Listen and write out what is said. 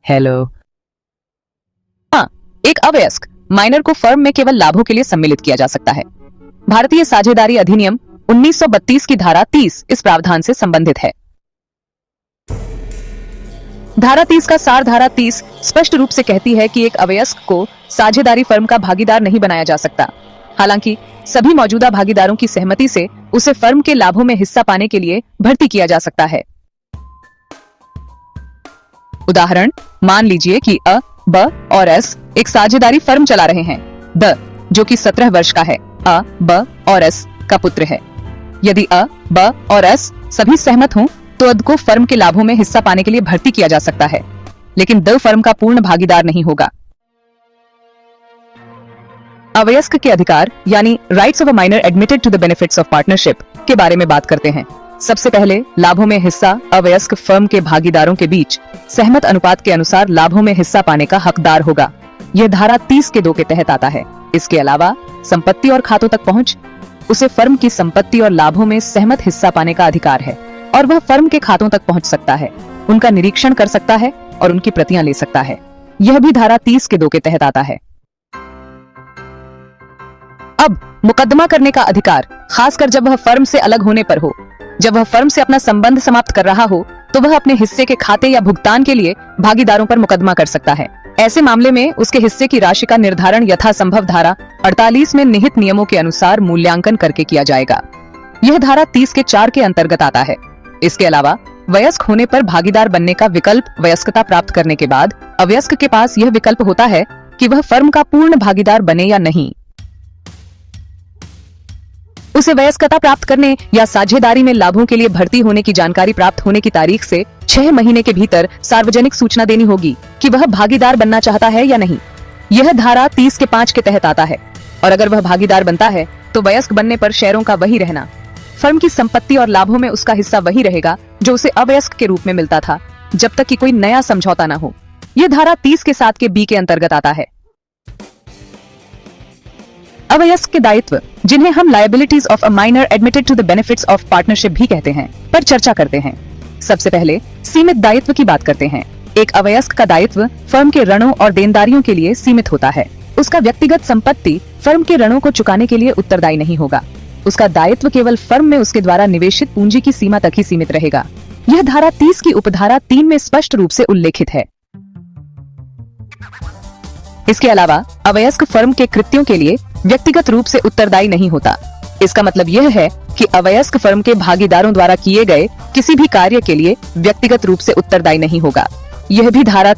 Hello. हाँ, एक अवयस्क minor को फर्म में केवल लाभों के लिए सम्मिलित किया जा सकता है। भारतीय साझेदारी अधिनियम 1932 की धारा 30 इस प्रावधान से संबंधित है। धारा 30 का सार धारा 30 स्पष्ट रूप से कहती है कि एक अवयस्क को साझेदारी फर्म का भागीदार नहीं बनाया जा सकता। हालांकि सभी मौजूदा भागीदारों की सहमति से उसे फर्म के लाभों में हिस्सा पाने के लिए भर्ती किया जा सकता है। उदाहरण, मान लीजिए कि अ, ब और एस एक साझेदारी फर्म चला रहे हैं। द, जो कि 17 वर्ष का है, अ, ब और एस का पुत्र है। यदि अ, ब और एस सभी सहमत हों तो अद को फर्म के लाभों में हिस्सा पाने के लिए भर्ती किया जा सकता है, लेकिन द फर्म का पूर्ण भागीदार नहीं होगा। अवयस्क के अधिकार यानी rights of a minor admitted to the benefits of partnership के बारे में बात करते हैं। सबसे पहले लाभों में हिस्सा अवयस्क फर्म के भागीदारों के बीच सहमत अनुपात के अनुसार लाभों में हिस्सा पाने का हकदार होगा। यह धारा 30 के 2 के तहत आता है। इसके अलावा संपत्ति और खातों तक पहुंच, उसे फर्म की संपत्ति और लाभों में सहमत हिस्सा पाने का अधिकार है और वह फर्म के खातों तक पहुंच सकता है, उनका निरीक्षण कर सकता है और उनकी प्रतियां ले सकता है। यह भी धारा 30 के 2 के तहत आता है। अब मुकदमा करने का अधिकार, खासकर जब वह फर्म से अलग होने पर हो। जब वह फर्म से अपना संबंध समाप्त कर रहा हो तो वह अपने हिस्से के खाते या भुगतान के लिए भागीदारों पर मुकदमा कर सकता है। ऐसे मामले में उसके हिस्से की राशि का निर्धारण यथासंभव धारा 48 में निहित नियमों के अनुसार मूल्यांकन करके किया जाएगा। यह धारा 30 के 4 के अंतर्गत आता है। इसके अलावा वयस्क होने पर भागीदार बनने का विकल्प वयस्कता प्राप्त करने के बाद अवयस्क के पास यह विकल्प होता है कि वह फर्म का पूर्ण भागीदार बने या नहीं। उसे वयस्कता प्राप्त करने या साझेदारी में लाभों के लिए भर्ती होने की जानकारी प्राप्त होने की तारीख से 6 महीने के भीतर सार्वजनिक सूचना देनी होगी कि वह भागीदार बनना चाहता है या नहीं। यह धारा 30 के 5 के तहत आता है। और अगर वह भागीदार बनता है तो वयस्क बनने पर शेयरों का वही रहना, फर्म की संपत्ति और लाभों में उसका हिस्सा वही रहेगा जो उसे अवयस्क के रूप में मिलता था, जब तक कि कोई नया समझौता न हो। यह धारा 30 के 7 के बी के अंतर्गत आता है। अवयस्क के दायित्व, जिन्हें हम liabilities of a minor admitted to the benefits of partnership भी कहते हैं, पर चर्चा करते हैं। सबसे पहले सीमित दायित्व की बात करते हैं। एक अवयस्क का दायित्व फर्म के ऋणों और देनदारियों के लिए सीमित होता है। उसका व्यक्तिगत संपत्ति फर्म के ऋणों को चुकाने के लिए उत्तरदायी नहीं होगा। उसका दायित्व केवल फर्म में उसके द्वारा निवेशित पूंजी की सीमा तक ही सीमित रहेगा। यह धारा 30 की उपधारा 3 में स्पष्ट रूप से उल्लेखित है। इसके अलावा अवयस्क फर्म के कृत्यों के लिए व्यक्तिगत रूप से उत्तरदायी नहीं होता। इसका मतलब यह है कि अवयस्क फर्म के भागीदारों द्वारा किए गए किसी भी कार्य के लिए व्यक्तिगत रूप से उत्तरदायी नहीं होगा। यह भी धारा